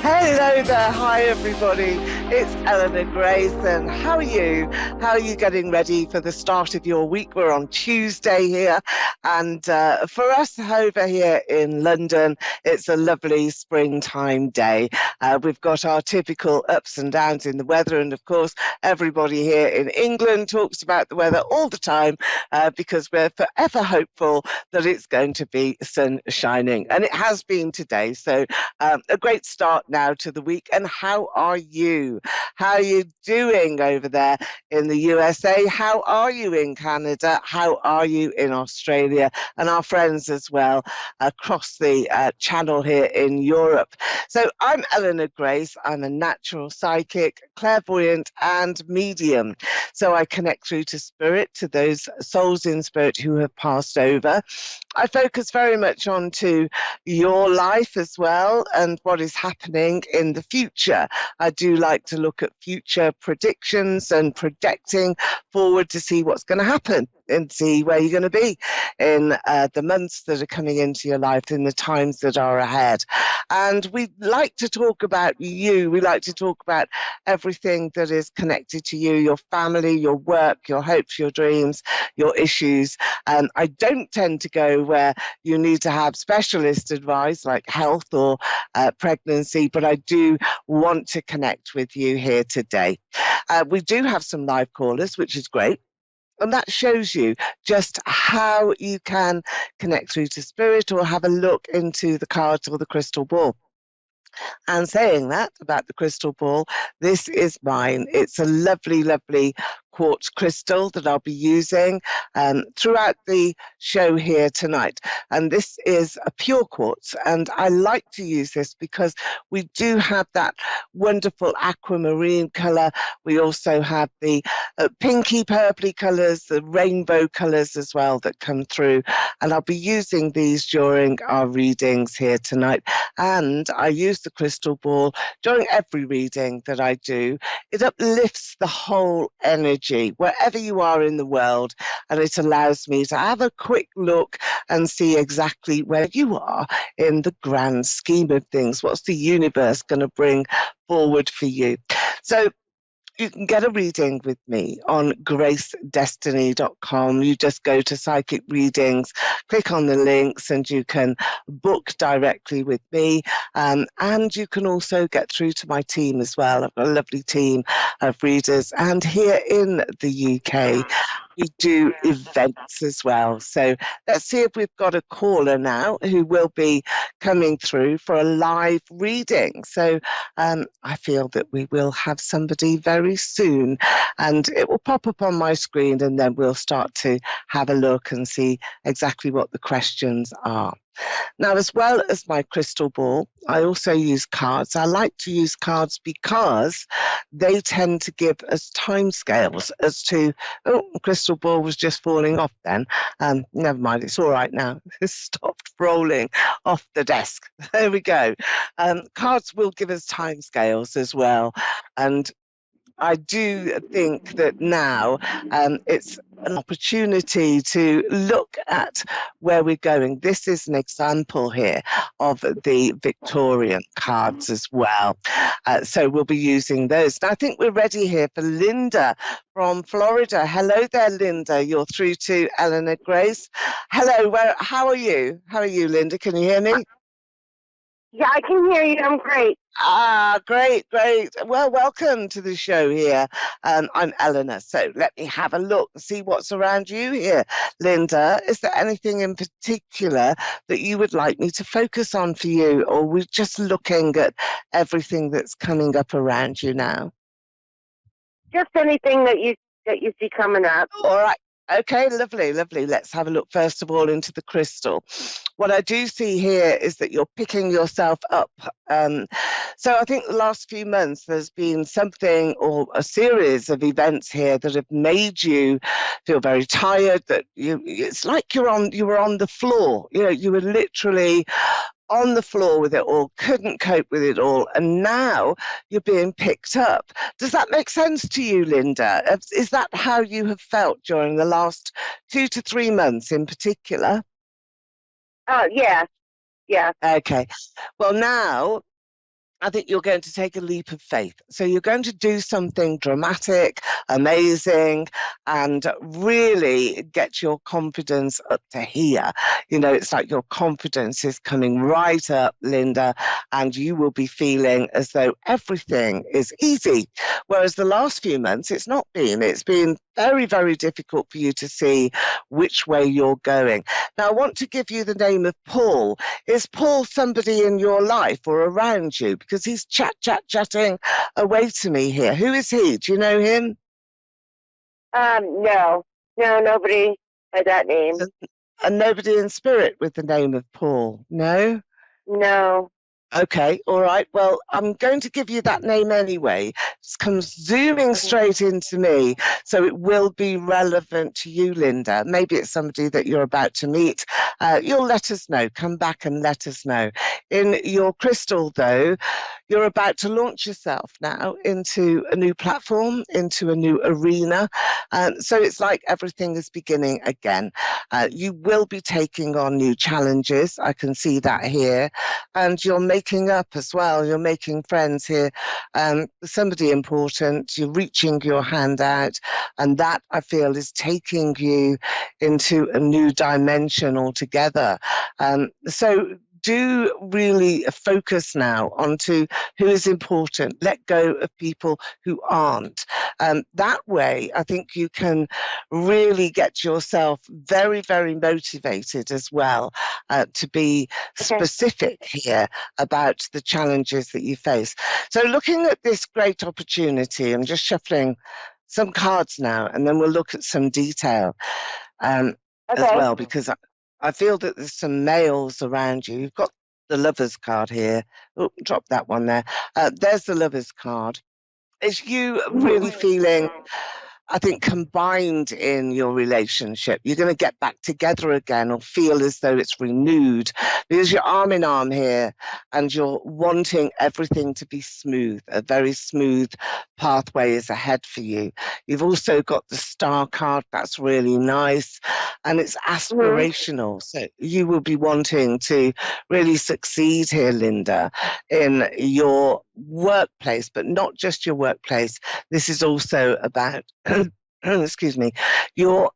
Hello there. Hi, everybody. It's Eleanor Grace. And how are you? How are you getting ready for the start of your week? We're on Tuesday here. And for us over here in London, it's a lovely springtime day. We've got our typical ups and downs in the weather. And of course, everybody here in England talks about the weather all the time because we're forever hopeful that it's going to be sun shining. And it has been today. So a great start now to the week. And how are you? How are you doing over there in the USA? How are you in Canada? How are you in Australia? And our friends as well across the channel here in Europe. So I'm Eleanor Grace. I'm a natural psychic, clairvoyant and medium. So I connect through to spirit, to those souls in spirit who have passed over. I focus very much onto your life as well and what is happening in the future. I do like to look at future predictions and projecting forward to see what's going to happen and see where you're going to be in the months that are coming into your life, in the times that are ahead. And we like to talk about you. We like to talk about everything that is connected to you, your family, your work, your hopes, your dreams, your issues. I don't tend to go where you need to have specialist advice like health or pregnancy, but I do want to connect with you here today. We do have some live callers, which is great. And that shows you just how you can connect through to spirit or have a look into the cards or the crystal ball. And saying that about the crystal ball, this is mine. It's a lovely, lovely quartz crystal that I'll be using throughout the show here tonight. And this is a pure quartz. And I like to use this because we do have that wonderful aquamarine color. We also have the pinky purpley colors, the rainbow colors as well that come through. And I'll be using these during our readings here tonight. And I use the crystal ball during every reading that I do. It uplifts the whole energy wherever you are in the world, and it allows me to have a quick look and see exactly where you are in the grand scheme of things. What's the universe going to bring forward for you? So you can get a reading with me on gracedestiny.com. You just go to psychic readings, click on the links, and you can book directly with me. And you can also get through to my team as well. I've got a lovely team of readers. And here in the UK, we do events as well. So let's see if we've got a caller now who will be coming through for a live reading. So I feel that we will have somebody very soon, and it will pop up on my screen, and then we'll start to have a look and see exactly what the questions are. Now, as well as my crystal ball, I also use cards. I like to use cards because they tend to give us timescales as to, oh, crystal ball was just falling off then. Never mind, it's all right now. It stopped rolling off the desk. There we go. Cards will give us timescales as well. And I do think that now it's an opportunity to look at where we're going. This is an example here of the Victorian cards as well. So we'll be using those. And I think we're ready here for Linda from Florida. Hello there, Linda. You're through to Eleanor Grace. Hello, how are you? How are you, Linda? Can you hear me? Yeah, I can hear you. I'm great. Great. Well, welcome to the show here. I'm Eleanor, so let me have a look and see what's around you here. Linda, is there anything in particular that you would like me to focus on for you, or we're just looking at everything that's coming up around you now? Just anything that you see coming up. All right. Okay, lovely. Let's have a look first of all into the crystal. What I do see here is that you're picking yourself up. So I think the last few months there's been something or a series of events here that have made you feel very tired, that it's like you were on the floor. You know, you were literally on the floor with it all, couldn't cope with it all, and now you're being picked up. Does that make sense to you, Linda? Is that how you have felt during the last 2 to 3 months in particular? Yeah. Okay. Well, now I think you're going to take a leap of faith. So you're going to do something dramatic, amazing, and really get your confidence up to here. You know, it's like your confidence is coming right up, Linda, and you will be feeling as though everything is easy. Whereas the last few months, it's not been. It's been very, very difficult for you to see which way you're going. Now, I want to give you the name of Paul. Is Paul somebody in your life or around you? Because he's chatting away to me here. Who is he? Do you know him? No, nobody by that name. And nobody in spirit with the name of Paul? No? No. Okay, all right. Well, I'm going to give you that name anyway. It comes zooming straight into me, so it will be relevant to you, Linda. Maybe it's somebody that you're about to meet. You'll let us know. Come back and let us know. In your crystal, though, you're about to launch yourself now into a new platform, into a new arena. So it's like everything is beginning again. You will be taking on new challenges. I can see that here. And you're making up as well. You're making friends here. Somebody important. You're reaching your hand out. And that, I feel, is taking you into a new dimension altogether. So do really focus now onto who is important. Let go of people who aren't. That way, I think you can really get yourself very, very motivated as well to be specific here about the challenges that you face. So looking at this great opportunity, I'm just shuffling some cards now, and then we'll look at some detail as well, because I feel that there's some males around you. You've got the Lovers card here. Oh, drop that one there. There's the Lovers card. Is you really feeling, I think, combined in your relationship? You're going to get back together again or feel as though it's renewed because you're arm in arm here and you're wanting everything to be smooth. A very smooth pathway is ahead for you. You've also got the Star card. That's really nice. And it's aspirational. So you will be wanting to really succeed here, Linda, in your workplace, but not just your workplace. This is also about excuse me, your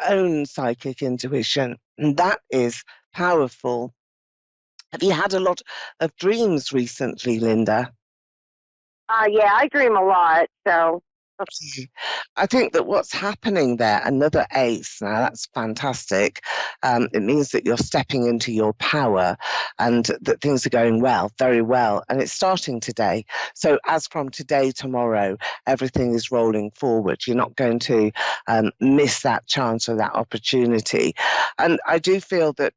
own psychic intuition. And that is powerful. Have you had a lot of dreams recently, Linda? Yeah, I dream a lot, so. I think that what's happening there, another ace, now that's fantastic. It means that you're stepping into your power and that things are going well, very well. And it's starting today. So as from today, tomorrow, everything is rolling forward. You're not going to miss that chance or that opportunity. And I do feel that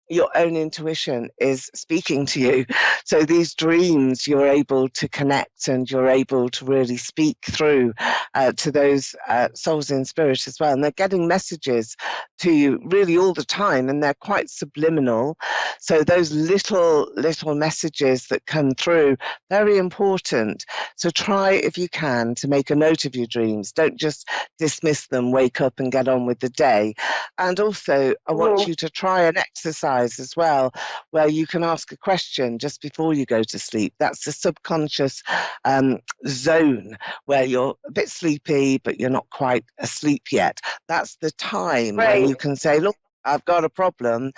your own intuition is speaking to you. So these dreams, you're able to connect and you're able to really speak through to those souls in spirit as well. And they're getting messages to you really all the time, and they're quite subliminal. So those little messages that come through, very important. So try, if you can, to make a note of your dreams. Don't just dismiss them, wake up and get on with the day. And also, I want you to try an exercise as well, where you can ask a question just before you go to sleep. That's the subconscious zone where you're a bit sleepy, but you're not quite asleep yet. That's the time when you can say, look, I've got a problem.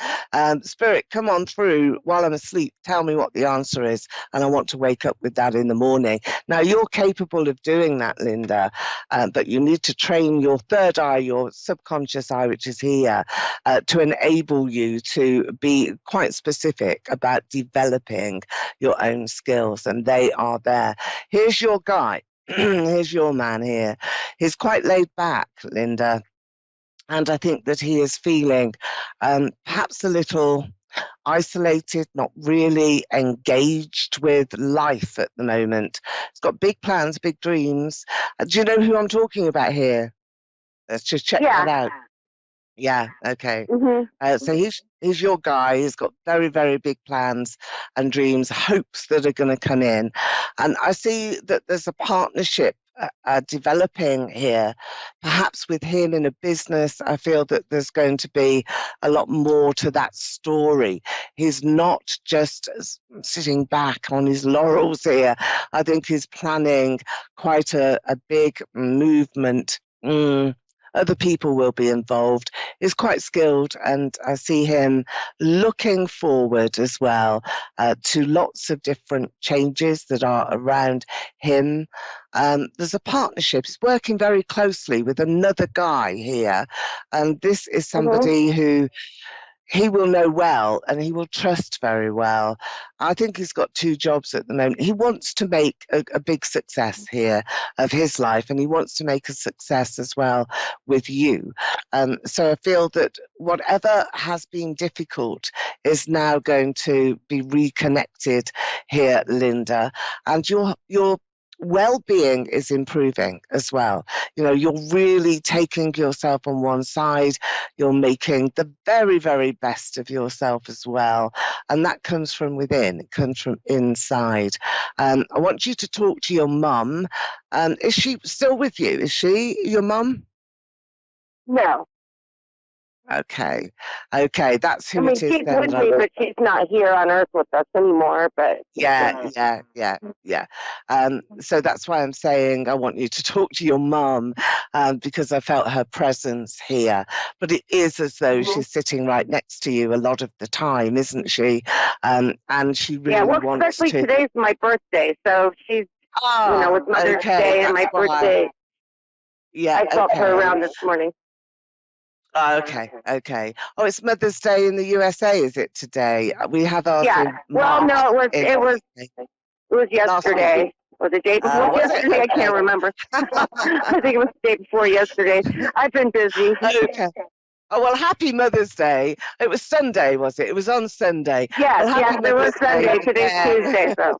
Spirit, come on through while I'm asleep. Tell me what the answer is. And I want to wake up with that in the morning. Now, you're capable of doing that, Linda, but you need to train your third eye, your subconscious eye, which is here, to enable you to be quite specific about developing your own skills. And they are there. Here's your guy. Here's your man here. He's quite laid back, Linda. And I think that he is feeling perhaps a little isolated, not really engaged with life at the moment. He's got big plans, big dreams. Do you know who I'm talking about here? Let's just check that out. Yeah, okay. So he's your guy. He's got very, very big plans and dreams, hopes that are going to come in. And I see that there's a partnership developing here. Perhaps with him in a business, I feel that there's going to be a lot more to that story. He's not just sitting back on his laurels here. I think he's planning quite a big movement. Other people will be involved. He's quite skilled, and I see him looking forward as well to lots of different changes that are around him. There's a partnership. He's working very closely with another guy here, and this is Mhm. somebody who he will know well and he will trust very well. I think he's got two jobs at the moment. He wants to make a big success here of his life, and he wants to make a success as well with you. So I feel that whatever has been difficult is now going to be reconnected here, Linda, and your well-being is improving as well. You know, you're really taking yourself on one side, you're making the very, very best of yourself as well. And that comes from within, it comes from inside. I want you to talk to your mum. Is she still with you? Is she your mum? No, Okay. Okay, that's I who mean it is she's then. with me, but she's not here on Earth with us anymore. But Yeah. So that's why I'm saying I want you to talk to your mum because I felt her presence here. But it is as though Mhm. she's sitting right next to you a lot of the time, isn't she? And she Yeah, really well, wants especially to. today's my birthday, so she's with Mother's Okay, Day and that's my why. birthday. Yeah, I felt her okay. around this morning. Okay. Oh, it's Mother's Day in the USA, is it today? We have ours Yeah. in Well, March no, in it was last week. yesterday or the day before Was it? yesterday. I can't Okay. remember. I think it was the day before yesterday. I've been busy. Okay. Oh, well, happy Mother's Day. It was Sunday, was it? It was on Sunday. Yes, Well, happy yes, it was Mother's Day. Sunday. Today's Yeah. Tuesday, so.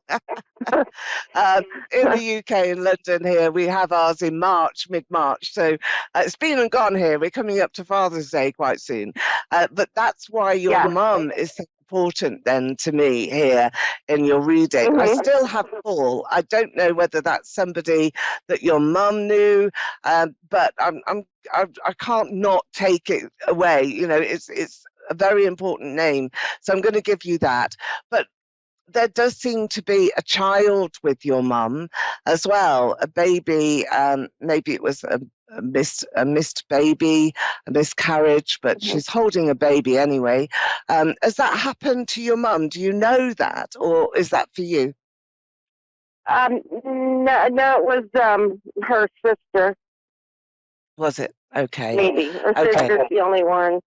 In the UK, in London here, we have ours in March, mid-March. So it's been and gone here. We're coming up to Father's Day quite soon. But that's why your Yeah. mum is so important then to me here in your reading. I Mhm. still have Paul. I don't know whether that's somebody that your mum knew, but I can't not take it away. You know, it's a very important name. So I'm going to give you that. But there does seem to be a child with your mum as well, a baby. Maybe it was a missed baby, a miscarriage, but Mhm. she's holding a baby anyway. Has that happened to your mum? Do you know that, or is that for you? No, no, it was her sister. Was it? Okay. Maybe her Okay. sister's the only one.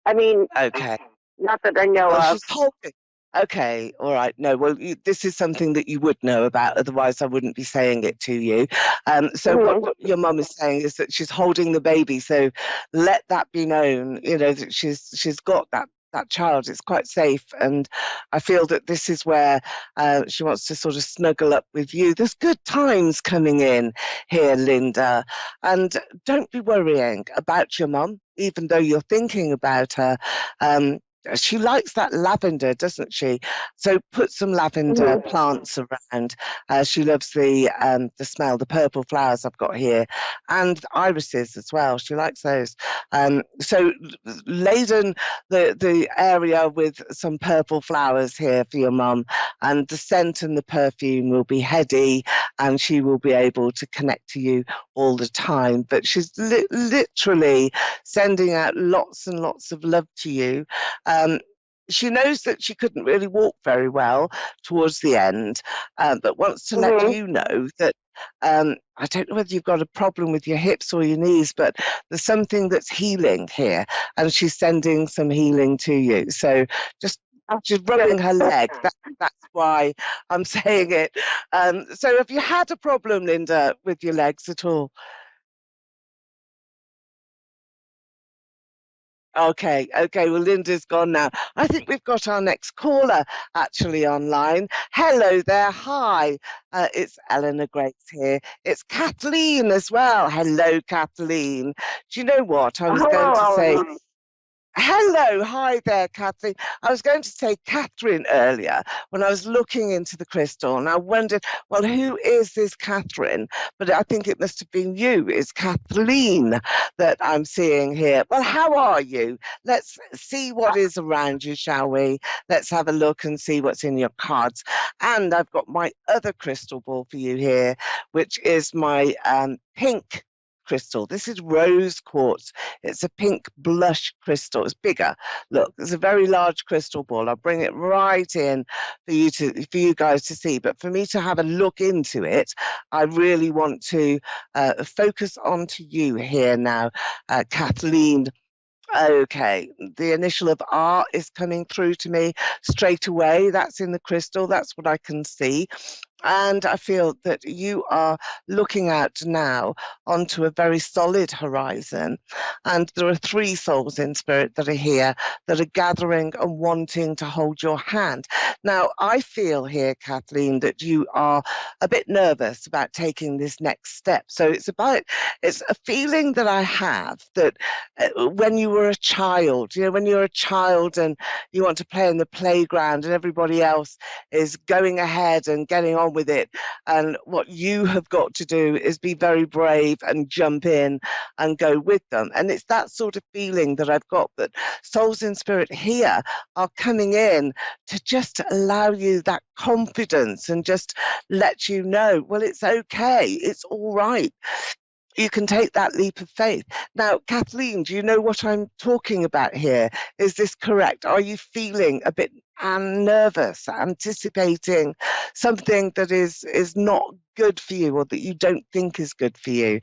I mean, Okay. not that I know Well, of. she's holding. Okay, all right. No, well, this is something that you would know about. Otherwise, I wouldn't be saying it to you. So, Mhm. what your mum is saying is that she's holding the baby. So, let that be known. You know that she's got that child. It's quite safe, and I feel that this is where she wants to sort of snuggle up with you. There's good times coming in here, Linda, and don't be worrying about your mum, even though you're thinking about her. Um, she likes that lavender, doesn't she? So put some lavender Mhm. plants around. She loves the smell, the purple flowers I've got here, and irises as well. She likes those. So laden the area with some purple flowers here for your mum, and the scent and the perfume will be heady, and she will be able to connect to you all the time. But she's literally sending out lots and lots of love to you. um, she knows that she couldn't really walk very well towards the end, but wants to let Mhm. you know that I don't know whether you've got a problem with your hips or your knees, but there's something that's healing here, and she's sending some healing to you. So just Oh, she's good. rubbing her leg. That's why I'm saying it. So have you had a problem, Linda, with your legs at all? Okay. Well, Linda's gone now. I think we've got our next caller actually online. Hello there. Hi. It's Eleanor Grace here. It's Kathleen as well. Hello, Kathleen. Do you know what I was going Hello, to say? Eleanor. Hello, hi there, Kathleen. I was going to say Catherine earlier when I was looking into the crystal, and I wondered, well, who is this Catherine? But I think it must have been you. It's Kathleen that I'm seeing here. Well, how are you? Let's see what is around you, shall we? Let's have a look and see what's in your cards. And I've got my other crystal ball for you here, which is my pink crystal. This is rose quartz. It's a pink blush crystal. It's bigger. Look, it's a very large crystal ball. I'll bring it right in for you guys to see. But for me to have a look into it, I really want to focus onto you here now, Kathleen. Okay, the initial of R is coming through to me straight away. That's in the crystal. That's what I can see. And I feel that you are looking out now onto a very solid horizon. And there are three souls in spirit that are here that are gathering and wanting to hold your hand. Now, I feel here, Kathleen, that you are a bit nervous about taking this next step. So it's a feeling that I have that when you were a child, when you're a child and you want to play in the playground and everybody else is going ahead and getting on with it. And what you have got to do is be very brave and jump in and go with them. And it's that sort of feeling that I've got, that souls in spirit here are coming in to just allow you that confidence and just let you know, well, it's okay, it's all right. You can take that leap of faith. Now, Kathleen, do you know what I'm talking about here? Is this correct? Are you feeling a bit nervous, anticipating something that is not good for you or that you don't think is good for you?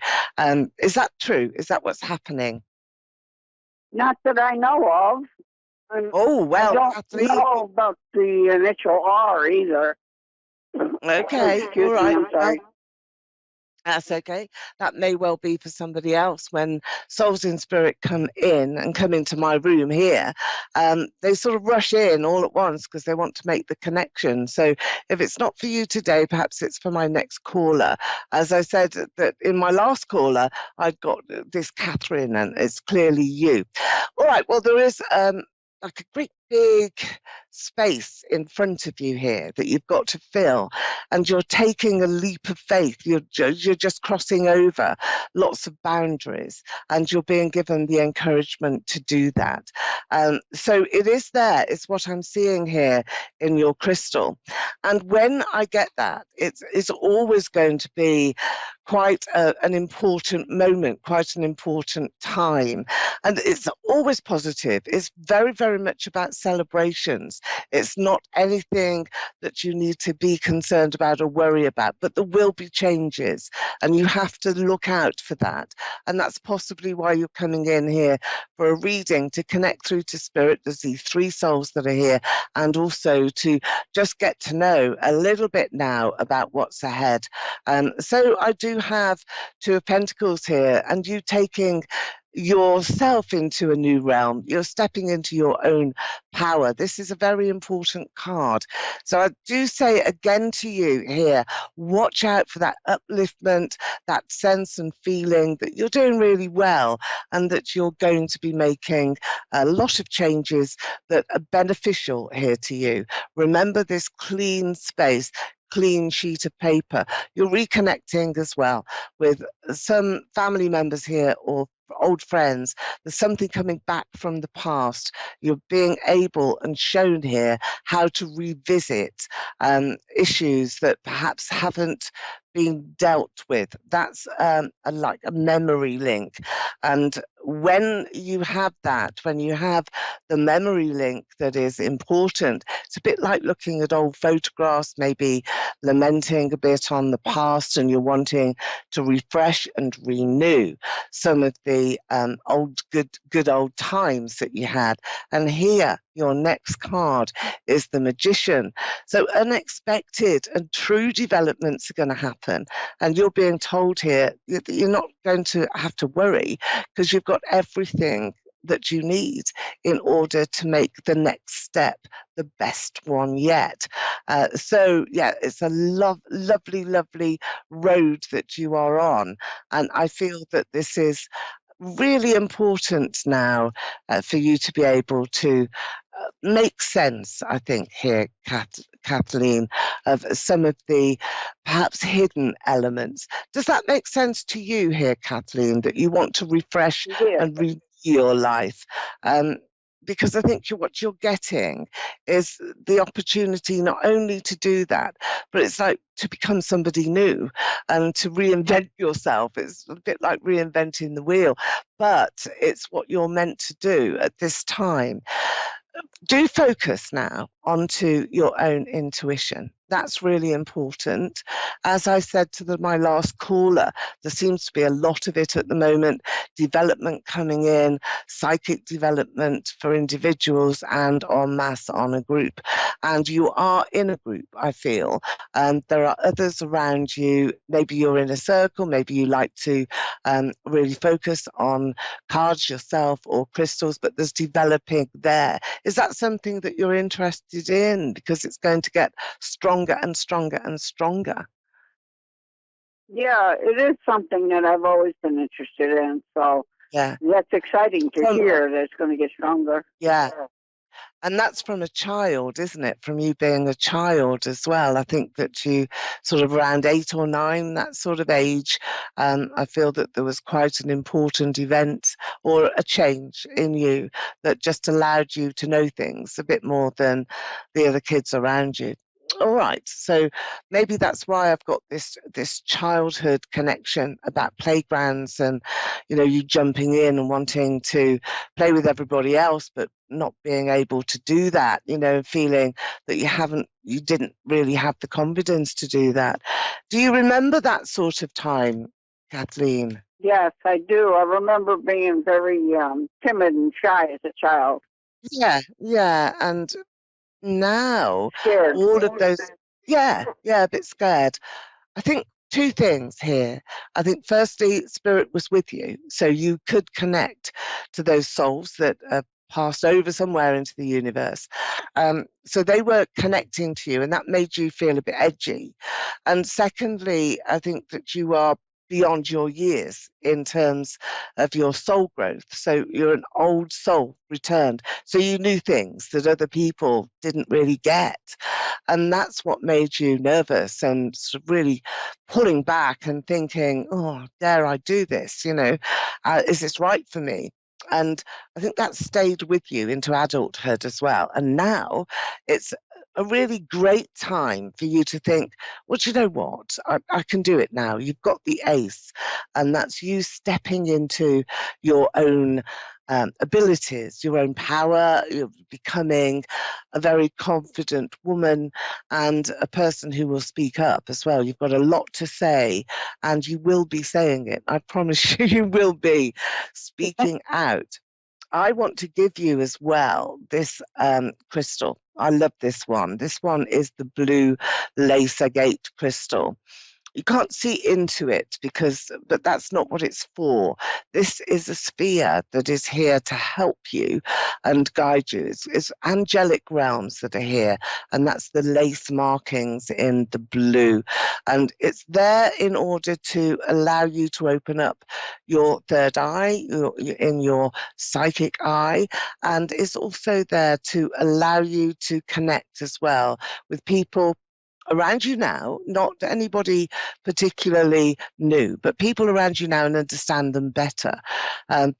Is that true? Is that what's happening? Not that I know of. Oh, I well, don't Kathleen. know about the initial R either. Okay, Excuse all me, right. I'm sorry. That's okay. That may well be for somebody else. When souls in spirit come in and come into my room here, they sort of rush in all at once because they want to make the connection. So if it's not for you today, perhaps it's for my next caller. As I said that in my last caller, I'd got this Catherine, and it's clearly you. All right. Well, there is like a great big space in front of you here that you've got to fill, and you're taking a leap of faith. You're just crossing over lots of boundaries, and you're being given the encouragement to do that. So it is there. It's what I'm seeing here in your crystal. And when I get that, it's always going to be quite an important moment, quite an important time. And it's always positive. It's very, very much about celebrations. It's not anything that you need to be concerned about or worry about, but there will be changes, and you have to look out for that. And that's possibly why you're coming in here for a reading, to connect through to spirit. There's these three souls that are here, and also to just get to know a little bit now about what's ahead. So I do have Two of Pentacles here, and you taking yourself into a new realm. You're stepping into your own power. This is a very important card. So I do say again to you here, watch out for that upliftment, that sense and feeling that you're doing really well, and that you're going to be making a lot of changes that are beneficial here to you. Remember this clean space, clean sheet of paper. You're reconnecting as well with some family members here or old friends. There's something coming back from the past. You're being able and shown here how to revisit issues that perhaps haven't been dealt with. That's like a memory link. And when you have that, when you have the memory link that is important, it's a bit like looking at old photographs, maybe lamenting a bit on the past, and you're wanting to refresh and renew some of the old good old times that you had. And here, your next card is the Magician. So unexpected and true developments are going to happen. And you're being told here that you're not going to have to worry, because you've got everything that you need in order to make the next step the best one yet. So yeah, it's a lovely road that you are on. And I feel that this is really important now for you to be able to make sense, I think, here, Kathleen, of some of the perhaps hidden elements. Does that make sense to you here, Kathleen, that you want to refresh Yeah. and renew your life? Because I think what you're getting is the opportunity not only to do that, but it's like to become somebody new and to reinvent yourself. It's a bit like reinventing the wheel, but it's what you're meant to do at this time. Do focus now onto your own intuition. That's really important. As I said to my last caller, there seems to be a lot of it at the moment. Development coming in, psychic development for individuals and en masse on a group. And you are in a group, I feel. And there are others around you. Maybe you're in a circle, maybe you like to really focus on cards yourself or crystals, but there's developing there. Is that something that you're interested in? Because it's going to get stronger and stronger and stronger. Yeah, it is something that I've always been interested in. So Yeah. that's exciting to hear that it's going to get stronger. Yeah. And that's from a child, isn't it? From you being a child as well. I think that you sort of around 8 or 9, that sort of age, I feel that there was quite an important event or a change in you that just allowed you to know things a bit more than the other kids around you. All right, so maybe that's why I've got this childhood connection about playgrounds and, you know, you jumping in and wanting to play with everybody else, but not being able to do that, you know, feeling that you didn't really have the confidence to do that. Do you remember that sort of time, Kathleen? Yes, I do. I remember being very timid and shy as a child. Yeah, and now Scared. all of those, a bit scared. I think two things here. I think firstly, spirit was with you, so you could connect to those souls that are passed over somewhere into the universe. So they were connecting to you, and that made you feel a bit edgy. And secondly, I think that you are beyond your years in terms of your soul growth. So you're an old soul returned. So you knew things that other people didn't really get. And that's what made you nervous and sort of really pulling back and thinking, oh, dare I do this? You know, is this right for me? And I think that stayed with you into adulthood as well. And now it's a really great time for you to think, well, do you know what? I can do it now. You've got the ace. And that's you stepping into your own abilities, your own power. You're becoming a very confident woman and a person who will speak up as well. You've got a lot to say and you will be saying it. I promise you, you will be speaking out. I want to give you as well this crystal. I love this one. This one is the blue lace agate crystal. You can't see into it but that's not what it's for. This is a sphere that is here to help you and guide you. It's angelic realms that are here, and that's the lace markings in the blue. And it's there in order to allow you to open up your third eye, in your psychic eye, and it's also there to allow you to connect as well with people around you now, not anybody particularly new, but people around you now and understand them better.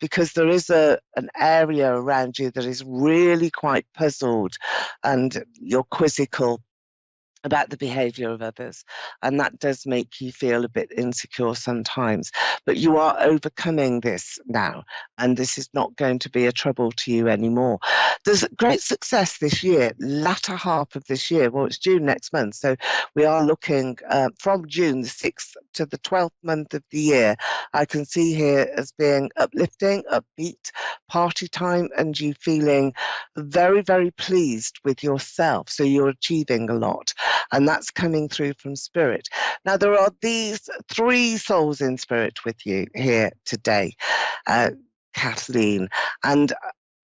Because there is an area around you that is really quite puzzled and you're quizzical about the behavior of others. And that does make you feel a bit insecure sometimes. But you are overcoming this now, and this is not going to be a trouble to you anymore. There's great success this year, latter half of this year. Well, it's June next month. So we are looking from June the 6th to the 12th month of the year. I can see here as being uplifting, upbeat, party time, and you feeling very, very pleased with yourself. So you're achieving a lot. And that's coming through from spirit. Now, there are these 3 souls in spirit with you here today, Kathleen. And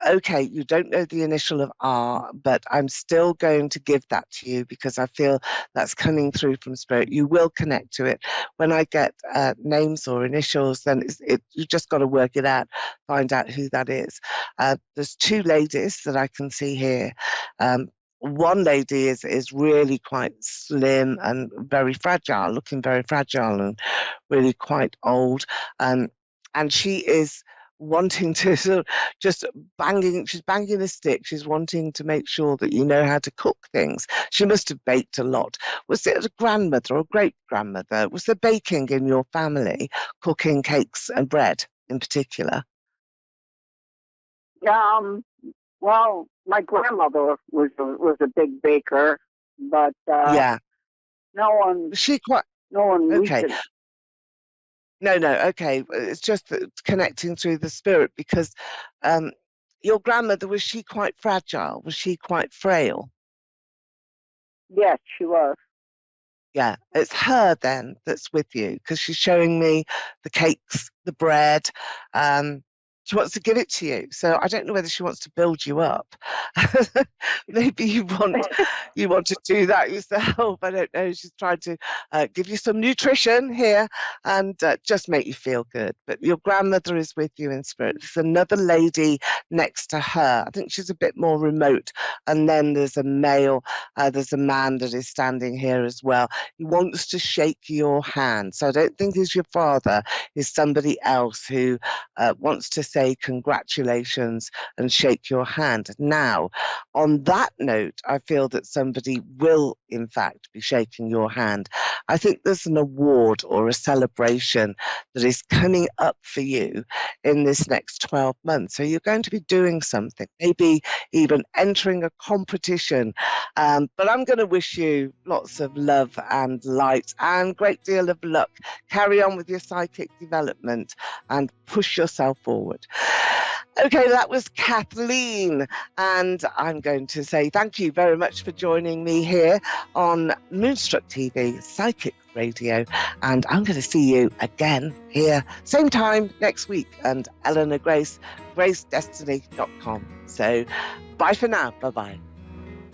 okay, you don't know the initial of R, but I'm still going to give that to you because I feel that's coming through from spirit. You will connect to it. When I get names or initials, then you just got to work it out, find out who that is. There's two ladies that I can see here. One lady is really quite slim and very fragile, looking very fragile and really quite old. And she is wanting to sort of just she's banging a stick. She's wanting to make sure that you know how to cook things. She must have baked a lot. Was it a grandmother or great grandmother? Was there baking in your family, cooking cakes and bread in particular? Well, my grandmother was a big baker, but Yeah. no one Was she quite okay? recent. No, okay. It's just that connecting through the spirit because your grandmother, was she quite fragile? Was she quite frail? Yes, she was. Yeah, it's her then that's with you because she's showing me the cakes, the bread. She wants to give it to you. So I don't know whether she wants to build you up. Maybe you want to do that yourself. I don't know. She's trying to give you some nutrition here and just make you feel good. But your grandmother is with you in spirit. There's another lady next to her. I think she's a bit more remote. And then there's a male. There's a man that is standing here as well. He wants to shake your hand. So I don't think he's your father. He's somebody else who wants to say congratulations and shake your hand. Now, on that note, I feel that somebody will, in fact, be shaking your hand. I think there's an award or a celebration that is coming up for you in this next 12 months. So you're going to be doing something, maybe even entering a competition. But I'm going to wish you lots of love and light and great deal of luck. Carry on with your psychic development and push yourself forward. Okay, that was Kathleen, and I'm going to say thank you very much for joining me here on Moonstruck TV, Psychic Radio, and I'm going to see you again here, same time next week, and Eleanor Grace, gracedestiny.com. So bye for now, bye-bye.